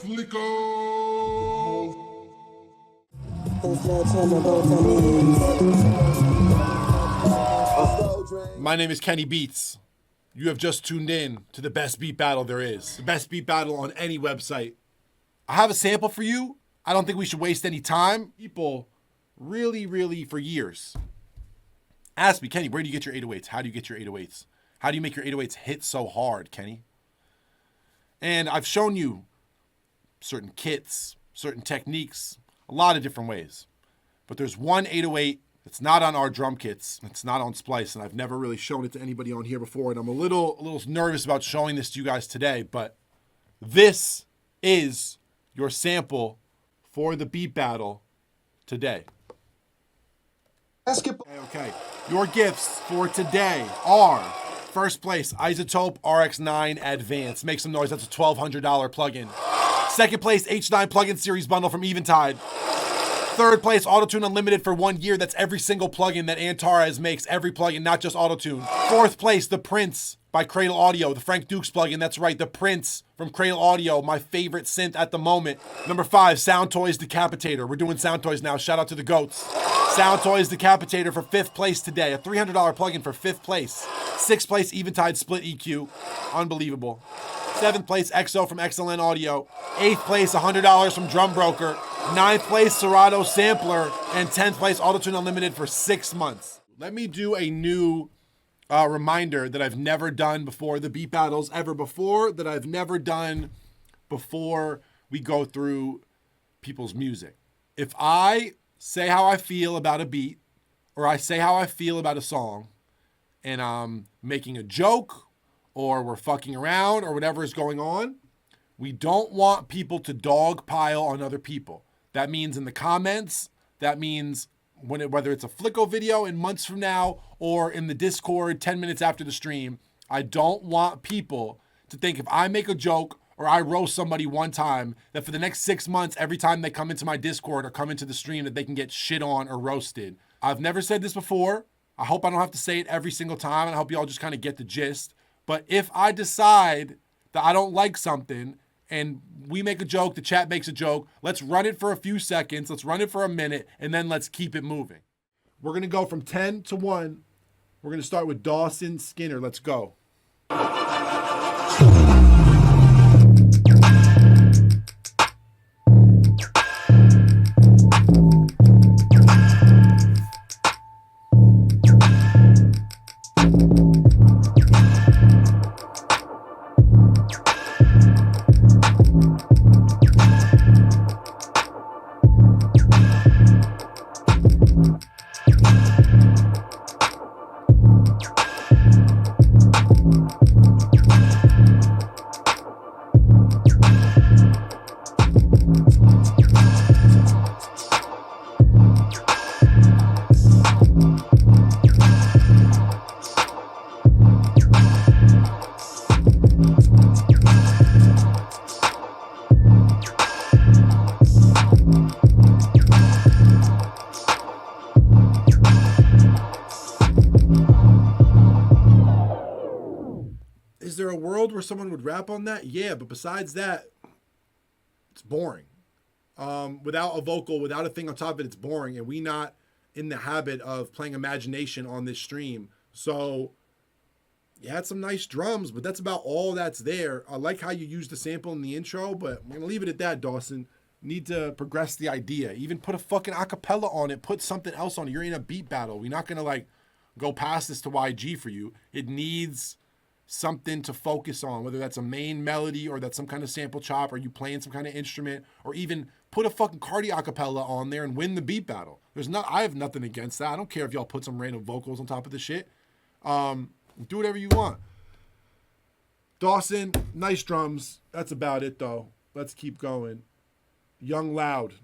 FLIKO. My name is Kenny Beats. You have just tuned in to the best beat battle there is. The best beat battle on any website. I have a sample for you. I don't think we should waste any time. People really for years ask me, Kenny, where do you get your 808s? How do you get your 808s? How do you make your 808s hit so hard, Kenny? And I've shown you certain kits, certain techniques, a lot of different ways. But there's one 808 that's not on our drum kits. It's not on Splice, and I've never really shown it to anybody on here before, and I'm a little nervous about showing this to you guys today, but this is your sample for the beat battle today. Okay. Your gifts for today are first place, Isotope RX9 Advance. Make some noise. That's a $1,200 plugin. Second place, H9 plugin series bundle from Eventide. Third place, Autotune Unlimited for 1 year. That's every single plugin that Antares makes. Every plugin, not just Autotune. Fourth place, The Prince by Cradle Audio. The Frank Dukes plugin. That's right, The Prince from Cradle Audio. My favorite synth at the moment. Number 5, Sound Toys Decapitator. We're doing Sound Toys now. Shout out to the GOATs. Sound Toys Decapitator for 5th place today. A $300 plugin for 5th place. 6th place, Eventide Split EQ. Unbelievable. 7th place, EXO from XLN Audio. 8th place, $100 from Drum Broker. 9th place, Serato Sampler. And 10th place, Autotune Unlimited for 6 months. Let me do a new reminder that I've never done before the beat battles ever before, that I've never done before we go through people's music. If I say how I feel about a beat, or I say how I feel about a song, and I'm making a joke, or we're fucking around, or whatever is going on, we don't want people to dogpile on other people. That means in the comments, that means whether it's a FLIKO video in months from now, or in the Discord 10 minutes after the stream, I don't want people to think if I make a joke or I roast somebody one time, that for the next 6 months, every time they come into my Discord or come into the stream, that they can get shit on or roasted. I've never said this before. I hope I don't have to say it every single time, and I hope you all just kind of get the gist. But if I decide that I don't like something and we make a joke, the chat makes a joke, let's run it for a few seconds, let's run it for a minute, and then let's keep it moving. We're going to go from 10 to 1. We're going to start with Dawson Skinner. Let's go. Is there a world where someone would rap on that? Yeah, but besides that, it's boring. Without a vocal, without a thing on top of it, it's boring. And we not in the habit of playing imagination on this stream. So you had some nice drums, but that's about all that's there. I like how you used the sample in the intro, but I'm going to leave it at that, Dawson. Need to progress the idea. Even put a fucking acapella on it. Put something else on it. You're in a beat battle. We're not going to like go past this to YG for you. It needs something to focus on, whether that's a main melody or that's some kind of sample chop, or you playing some kind of instrument, or even put a fucking Cardi acapella on there and win the beat battle. I have nothing against that. I don't care if y'all put some random vocals on top of the shit. Do whatever you want. Dawson, nice drums. That's about it though. Let's keep going. Young Loud.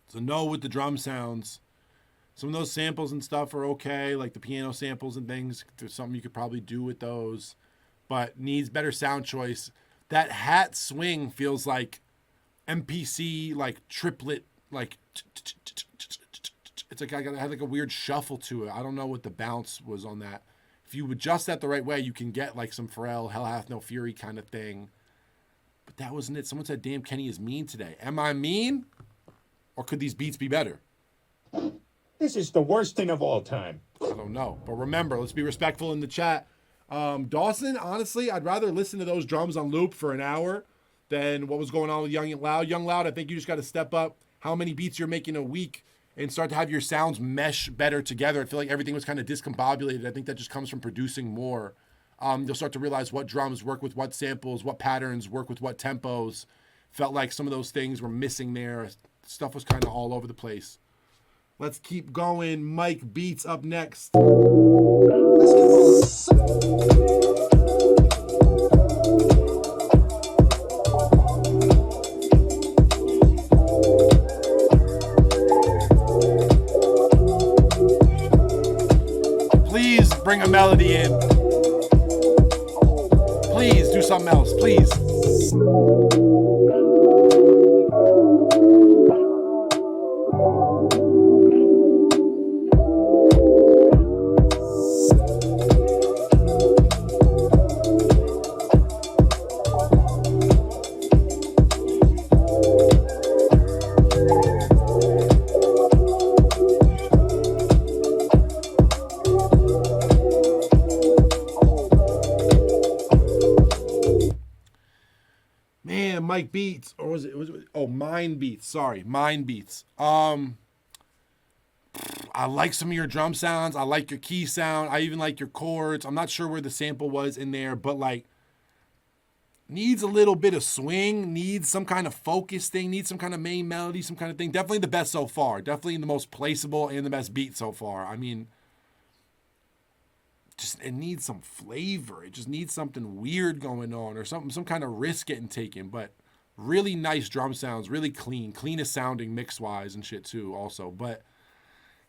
So no with the drum sounds. Some of those samples and stuff are okay, like the piano samples and things. There's something you could probably do with those, but needs better sound choice. That hat swing feels like MPC, like triplet, like it's like I had like a weird shuffle to it. I don't know what the bounce was on that. If you adjust that the right way, you can get like some Pharrell, Hell Hath No Fury kind of thing. But that wasn't it. Someone said, damn, Kenny is mean today. Am I mean? Or could these beats be better? This is the worst thing of all time. I don't know. But remember, let's be respectful in the chat. Dawson, honestly, I'd rather listen to those drums on loop for an hour than what was going on with Young and Loud. Young Loud, I think you just got to step up how many beats you're making a week and start to have your sounds mesh better together. I feel like everything was kind of discombobulated. I think that just comes from producing more. You'll start to realize what drums work with what samples, what patterns work with what tempos. Felt like some of those things were missing there. Stuff was kind of all over the place. Let's keep going. Mike Beats up next. Please bring a melody in. Please do something else, please. Mike Beats, or was it Mind Beats? Sorry, Mind Beats. I like some of your drum sounds. I like your key sound. I even like your chords. I'm not sure where the sample was in there, but like needs a little bit of swing, needs some kind of focus thing, needs some kind of main melody, some kind of thing. Definitely the best so far. Definitely the most placeable and the best beat so far. I mean, just it needs some flavor. It just needs something weird going on or some kind of risk getting taken. But really nice drum sounds, really cleanest sounding mix wise and shit too. Also, but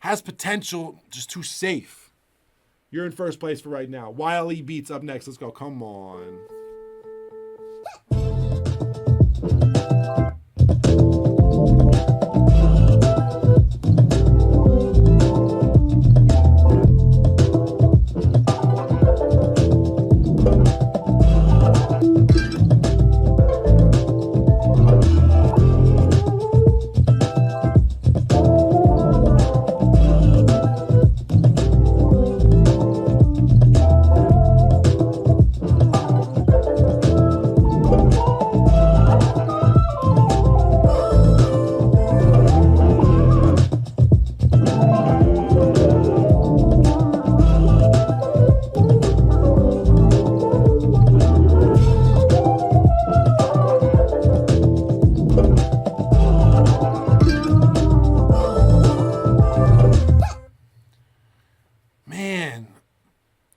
has potential, just too safe. You're in first place for right now. Wiley Beats up next. Let's go. Come on.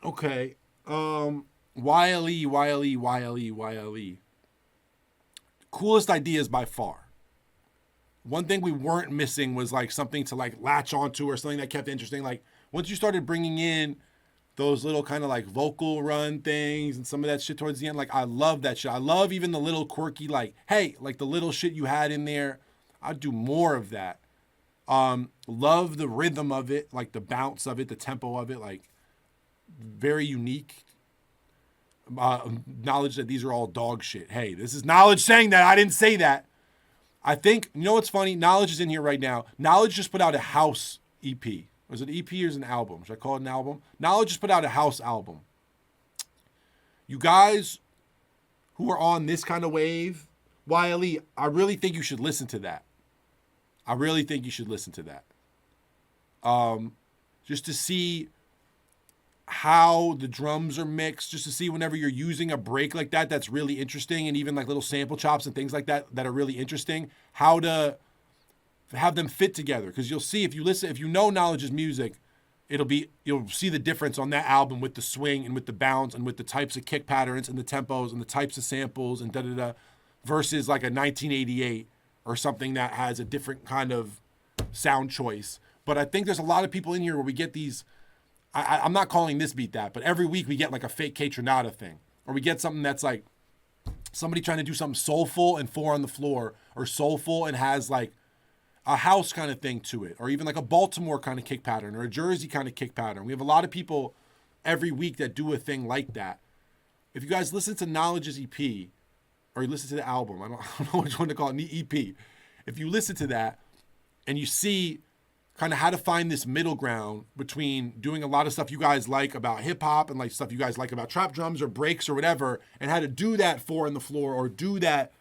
Okay. YLE. Coolest ideas by far. One thing we weren't missing was like something to like latch onto or something that kept interesting. Like once you started bringing in those little kind of like vocal run things and some of that shit towards the end, like I love that shit. I love even the little quirky, like, hey, like the little shit you had in there. I'd do more of that. Love the rhythm of it, like the bounce of it, the tempo of it, like very unique. Knowledge that these are all dog shit. Hey, this is Knowledge saying that. I didn't say that. I think, you know what's funny? Knowledge is in here right now. Knowledge just put out a house EP. Was it EP or is it an album? Should I call it an album? Knowledge just put out a house album. You guys who are on this kind of wave, YLE, I really think you should listen to that. Just to see how the drums are mixed, just to see whenever you're using a break like that, that's really interesting. And even like little sample chops and things like that, that are really interesting, how to have them fit together. Cause you'll see, if you listen, if you know Knowledge's music, you'll see the difference on that album with the swing and with the bounce and with the types of kick patterns and the tempos and the types of samples and versus like a 1988 or something that has a different kind of sound choice. But I think there's a lot of people in here where we get these, I'm not calling this beat that, but every week we get like a fake K Tronada thing. Or we get something that's like somebody trying to do something soulful and 4 on the floor, or soulful and has like a house kind of thing to it, or even like a Baltimore kind of kick pattern, or a Jersey kind of kick pattern. We have a lot of people every week that do a thing like that. If you guys listen to Knowledge's EP, or you listen to the album, I don't know which one to call it, the EP. If you listen to that and you see kind of how to find this middle ground between doing a lot of stuff you guys like about hip hop and like stuff you guys like about trap drums or breaks or whatever, and how to do that 4 on the floor, or do that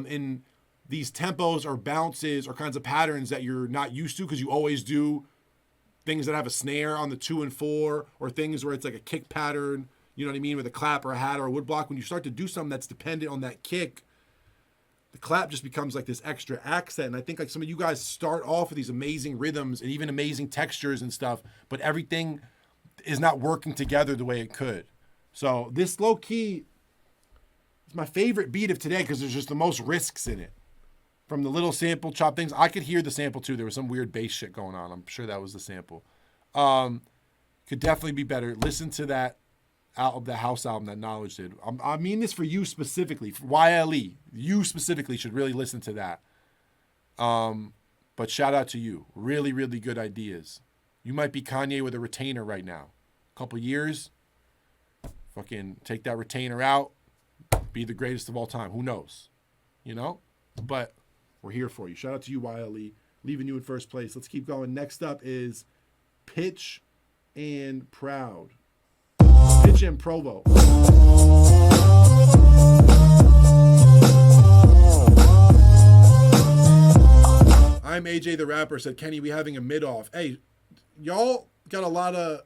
in these tempos or bounces or kinds of patterns that you're not used to, because you always do things that have a snare on the 2 and 4, or things where it's like a kick pattern, you know what I mean, with a clap or a hat or a woodblock. When you start to do something that's dependent on that kick, the clap just becomes like this extra accent. And I think like some of you guys start off with these amazing rhythms and even amazing textures and stuff, but everything is not working together the way it could. So this low key is my favorite beat of today, because there's just the most risks in it. From the little sample chop things, I could hear the sample too. There was some weird bass shit going on. I'm sure that was the sample. Could definitely be better. Listen to that album, the house album that Knowledge did. I mean this for you specifically, for YLE. You specifically should really listen to that. But shout out to you. Really, really good ideas. You might be Kanye with a retainer right now. A couple years, fucking take that retainer out, be the greatest of all time. Who knows? You know? But we're here for you. Shout out to you, YLE. Leaving you in first place. Let's keep going. Next up is Pitch and Proud. Pitch and Provo. I'm AJ the Rapper, said Kenny, we having a mid-off. Hey, y'all got a lot of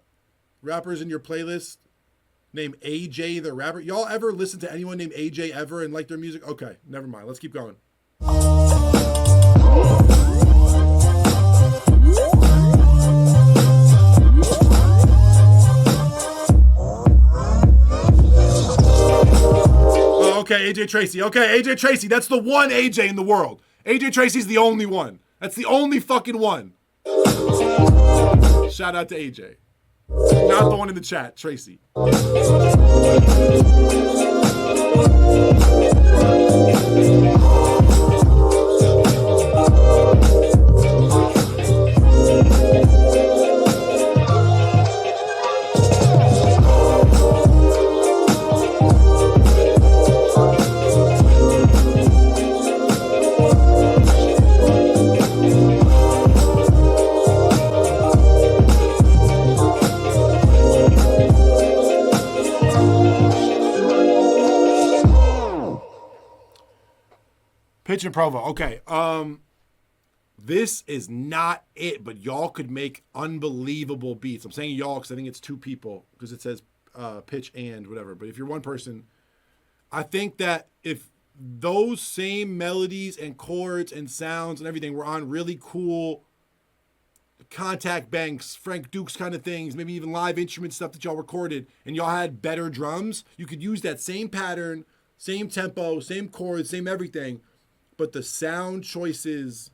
rappers in your playlist named AJ the Rapper. Y'all ever listen to anyone named AJ ever and like their music? Okay, never mind. Let's keep going. Okay, AJ Tracy. Okay, AJ Tracy. That's the one AJ in the world. AJ Tracy's the only one. That's the only fucking one. Shout out to AJ. Not the one in the chat, Tracy. Pitch and Provo. Okay. This is not it, but y'all could make unbelievable beats. I'm saying y'all because I think it's 2 people, because it says pitch and whatever. But if you're one person, I think that if those same melodies and chords and sounds and everything were on really cool contact banks, Frank Dukes kind of things, maybe even live instrument stuff that y'all recorded, and y'all had better drums, you could use that same pattern, same tempo, same chords, same everything, but the sound choices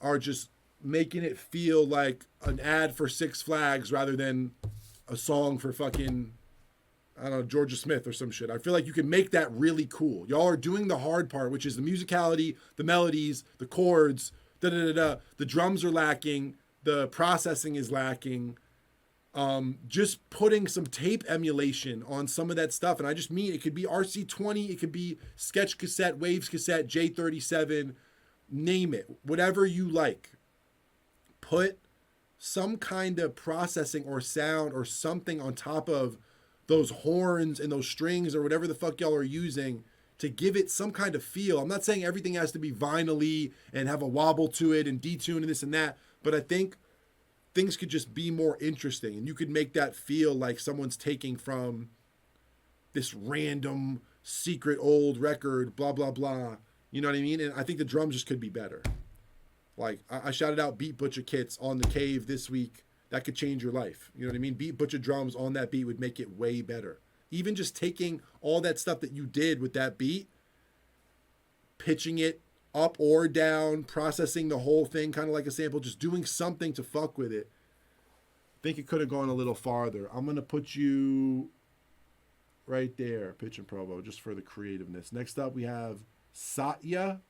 are just making it feel like an ad for Six Flags rather than a song for fucking, I don't know, Georgia Smith or some shit. I feel like you can make that really cool. Y'all are doing the hard part, which is the musicality, the melodies, the chords, The drums are lacking. The processing is lacking. Just putting some tape emulation on some of that stuff. And I just mean, it could be RC20, it could be Sketch cassette, Waves cassette, J37, name it, whatever you like. Put some kind of processing or sound or something on top of those horns and those strings or whatever the fuck y'all are using to give it some kind of feel. I'm not saying everything has to be vinyl-y and have a wobble to it and detune and this and that, but I think things could just be more interesting, and you could make that feel like someone's taking from this random secret old record, blah, blah, blah. You know what I mean? And I think the drums just could be better. Like, I shouted out Beat Butcher kits on the Cave this week. That could change your life. You know what I mean? Beat Butcher drums on that beat would make it way better. Even just taking all that stuff that you did with that beat, pitching it up or down, processing the whole thing kind of like a sample, just doing something to fuck with it. I think it could have gone a little farther. I'm going to put you right there, Pitch and Provo, just for the creativeness. Next up, we have SATYA.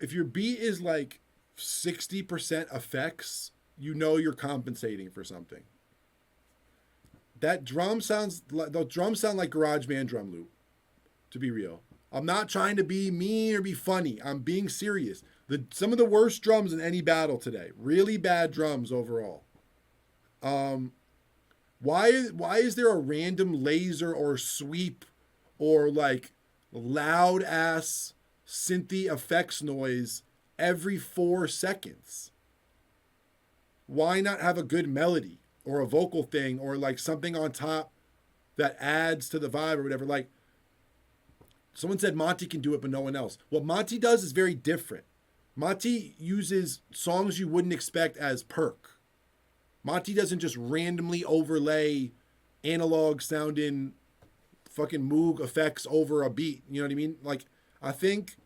If your beat is like 60% effects, you know you're compensating for something. That drum sounds like, the drums sound like GarageBand drum loop, to be real. I'm not trying to be mean or be funny. I'm being serious. Some of the worst drums in any battle today. Really bad drums overall. Why is there a random laser or sweep or like loud ass synthy effects noise every 4 seconds? Why not have a good melody or a vocal thing or like something on top that adds to the vibe or whatever? Like someone said Monty can do it, but no one else. What Monty does is very different. Monty uses songs you wouldn't expect as perk. Monty doesn't just randomly overlay analog sounding fucking Moog effects over a beat. You know what I mean? Like, I think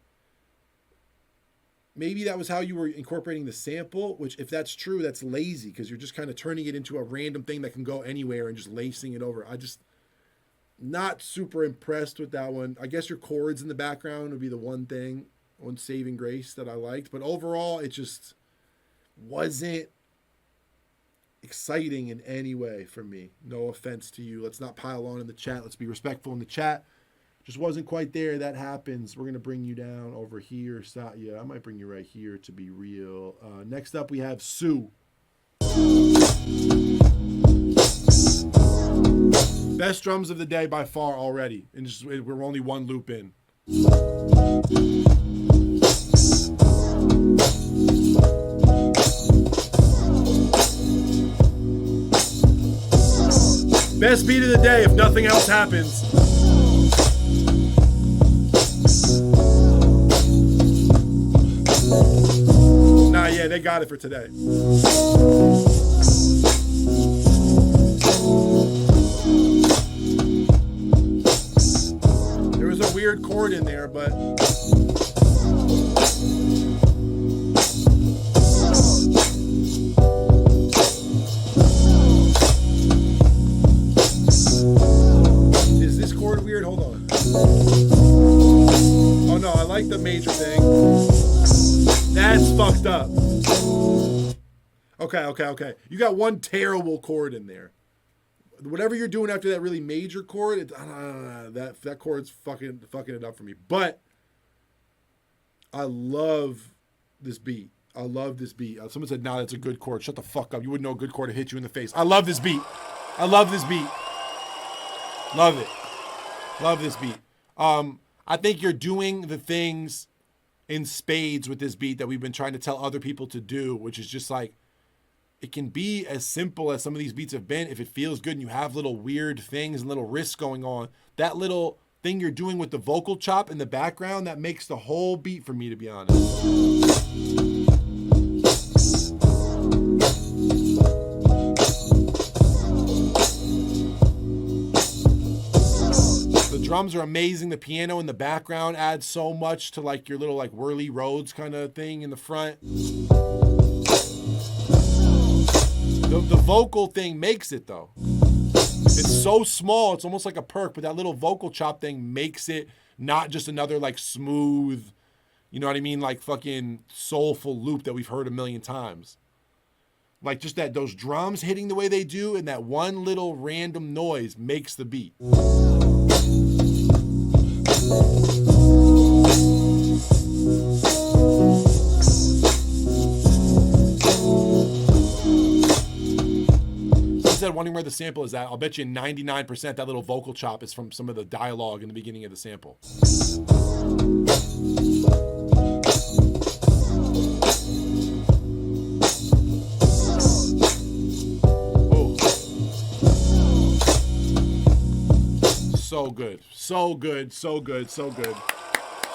maybe that was how you were incorporating the sample, which if that's true, that's lazy because you're just kind of turning it into a random thing that can go anywhere and just lacing it over. I just not super impressed with that one. I guess your chords in the background would be the one saving grace that I liked. But overall, it just wasn't exciting in any way for me. No offense to you. Let's not pile on in the chat. Let's be respectful in the chat. Just wasn't quite there. That happens. We're going to bring you down over here, Satya. I might bring you right here to be real. Next up, we have Sue. Best drums of the day by far already. And we're only one loop in. Best beat of the day if nothing else happens. Nah, yeah, they got it for today. There was a weird chord in there, but is this chord weird? Hold on. Oh no, I like the major thing. That's fucked up. Okay. You got one terrible chord in there. Whatever you're doing after that really major chord, that chord's fucking it up for me. But I love this beat. Someone said, "Nah, that's a good chord." Shut the fuck up. You wouldn't know a good chord to hit you in the face. I love this beat. Love it. Love this beat. I think you're doing the things in spades with this beat that we've been trying to tell other people to do, which is just like, it can be as simple as some of these beats have been. If it feels good and you have little weird things and little risks going on, that little thing you're doing with the vocal chop in the background, that makes the whole beat for me, to be honest. The drums are amazing. The piano in the background adds so much to like your little like whirly roads kind of thing in the front. The vocal thing makes it though. It's so small, it's almost like a perk, but that little vocal chop thing makes it not just another like smooth, You know what I mean? Like fucking soulful loop that we've heard a million times. Like just that those drums hitting the way they do and that one little random noise makes the beat. Said wondering where the sample is at. I'll bet you 99% that little vocal chop is from some of the dialogue in the beginning of the sample. Oh. So good. So good. So good. So good.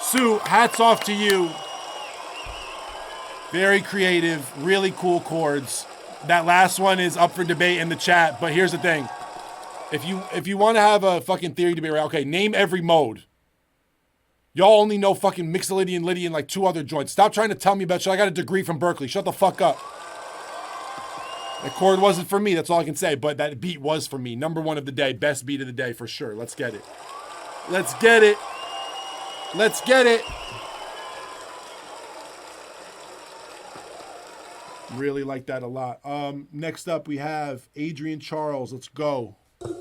Sue, hats off to you. Very creative, really cool chords. That last one is up for debate in the chat, but here's the thing. If you want to have a fucking theory debate, right? Okay, name every mode. Y'all only know fucking Mixolydian, Lydian, like 2 other joints. Stop trying to tell me about shit. I got a degree from Berkeley. Shut the fuck up. That chord wasn't for me. That's all I can say, but that beat was for me. Number 1 of the day. Best beat of the day for sure. Let's get it. Let's get it. Let's get it. Really like that a lot. Next up we have Adrian Charles. Let's go. We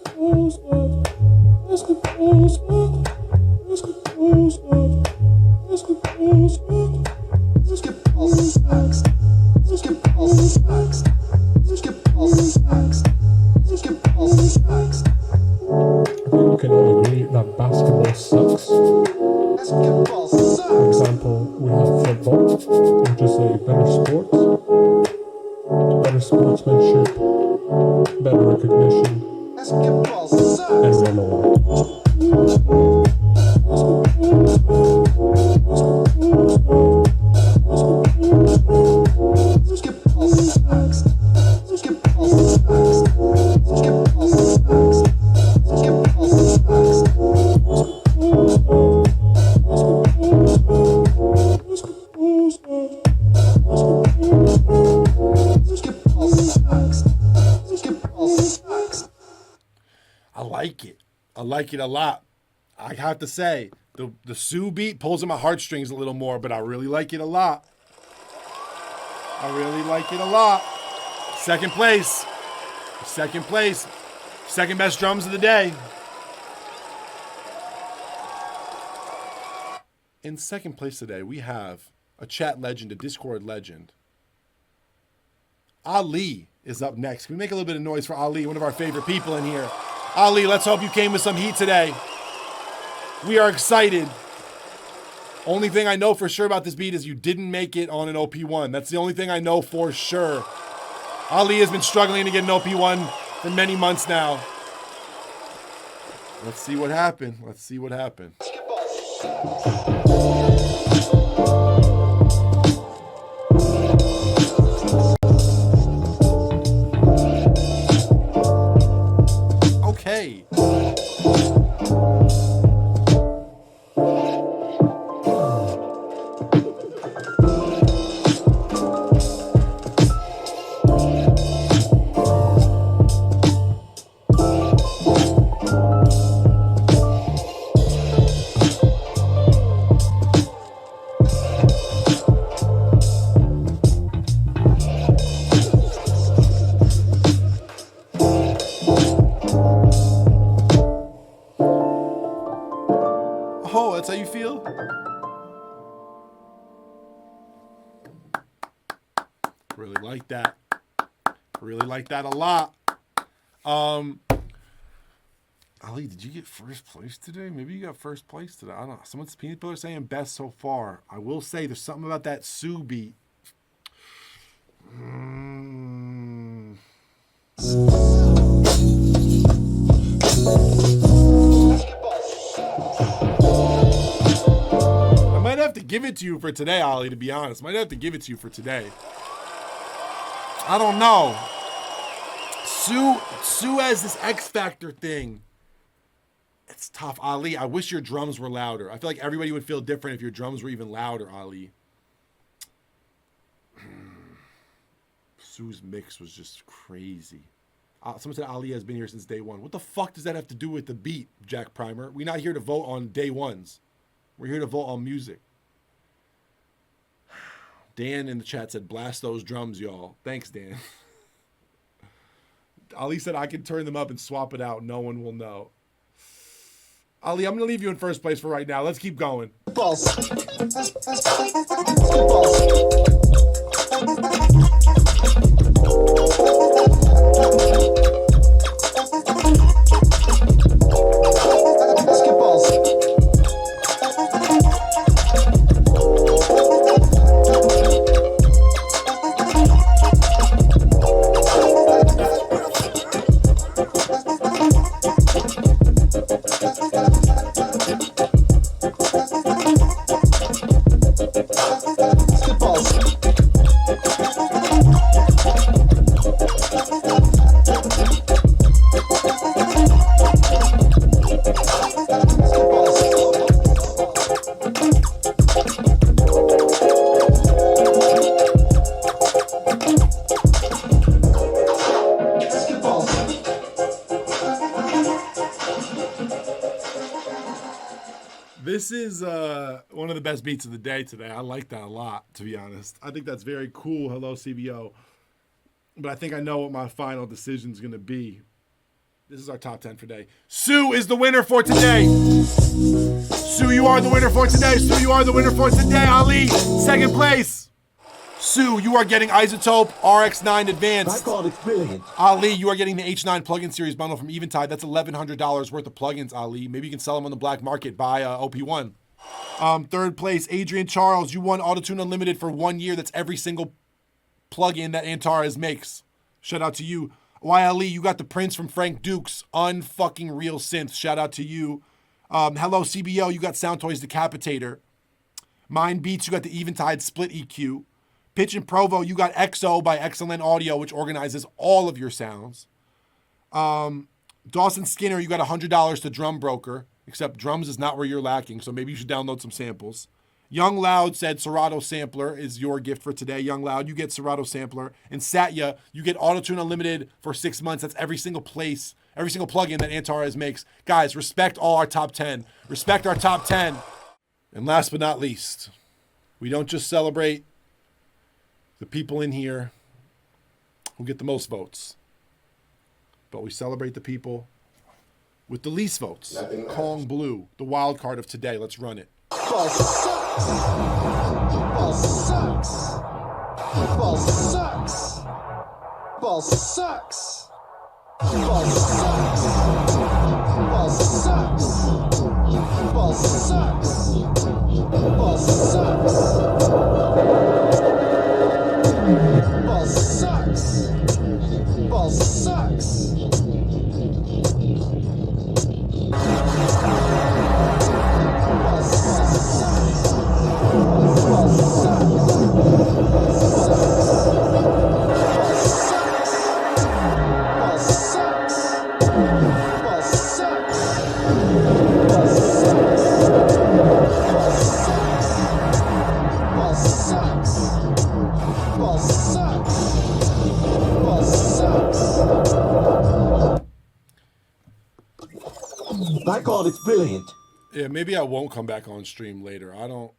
can all agree that basketball sucks. For example, we have football, which is a better sport, better sportsmanship, better recognition, and run away. I like it a lot. I have to say, the Sue beat pulls at my heartstrings a little more, but I really like it a lot. I really like it a lot. Second place. Second place. Second best drums of the day. In second place today, we have a chat legend, a Discord legend. Ali is up next. Can we make a little bit of noise for Ali, one of our favorite people in here? Ali, let's hope you came with some heat today. We are excited. Only thing I know for sure about this beat is you didn't make it on an OP1. That's the only thing I know for sure. Ali has been struggling to get an OP1 for many months now. Let's see what happened. Let's see what happened. Okay. Oh, that's how you feel? Really like that. Really like that a lot. Ali, did you get first place today? Maybe you got first place today. I don't know. Someone's peanut butter saying best so far. I will say there's something about that Sue beat. I might have to give it to you for today, Ali, to be honest. Might have to give it to you for today. I don't know. Sue has this X Factor thing. It's tough, Ali. I wish your drums were louder. I feel like everybody would feel different if your drums were even louder, Ali. Sue's mix was just crazy. Someone said Ali has been here since day one. What the fuck does that have to do with the beat, Jack Primer? We're not here to vote on day ones. We're here to vote on music. Dan in the chat said, blast those drums, y'all. Thanks, Dan. Ali said I can turn them up and swap it out. No one will know. Ali, I'm going to leave you in first place for right now. Let's keep going. Balls. This is one of the best beats of the day today. I like that a lot, to be honest. I think that's very cool. Hello, CBO. But I think I know what my final decision is going to be. This is our top 10 for today. Sue is the winner for today. Sue, you are the winner for today. Sue, you are the winner for today. Ali, second place. Sue, you are getting Isotope RX9 Advanced. I called it brilliant. Ali, you are getting the H9 plugin series bundle from Eventide. That's $1,100 worth of plugins, Ali. Maybe you can sell them on the black market. Buy OP1. Third place, Adrian Charles. You won Autotune Unlimited for 1 year. That's every single plugin that Antares makes. Shout out to you. YLE, you got the Prince from Frank Dukes. Unfucking real synth. Shout out to you. Hello, CBO. You got Sound Toys Decapitator. Mind Beats, you got the Eventide Split EQ. Pitch and Provo, you got XO by Excellent Audio, which organizes all of your sounds. Dawson Skinner, you got $100 to Drum Broker, except drums is not where you're lacking, so maybe you should download some samples. Young Loud said Serato Sampler is your gift for today. Young Loud, you get Serato Sampler. And Satya, you get Autotune Unlimited for 6 months. That's every single place, every single plugin that Antares makes. Guys, respect all our top 10. Respect our top 10. And last but not least, we don't just celebrate the people in here who get the most votes, but we celebrate the people with the least votes. Kong Blue, the wild card of today. Let's run it. Ball sucks. Ball sucks. Ball sucks. Ball sucks. Ball sucks. Ball sucks. Ball sucks. Ball sucks. Ball sucks. Ball sucks. I called it brilliant. Yeah, maybe I won't come back on stream later. I don't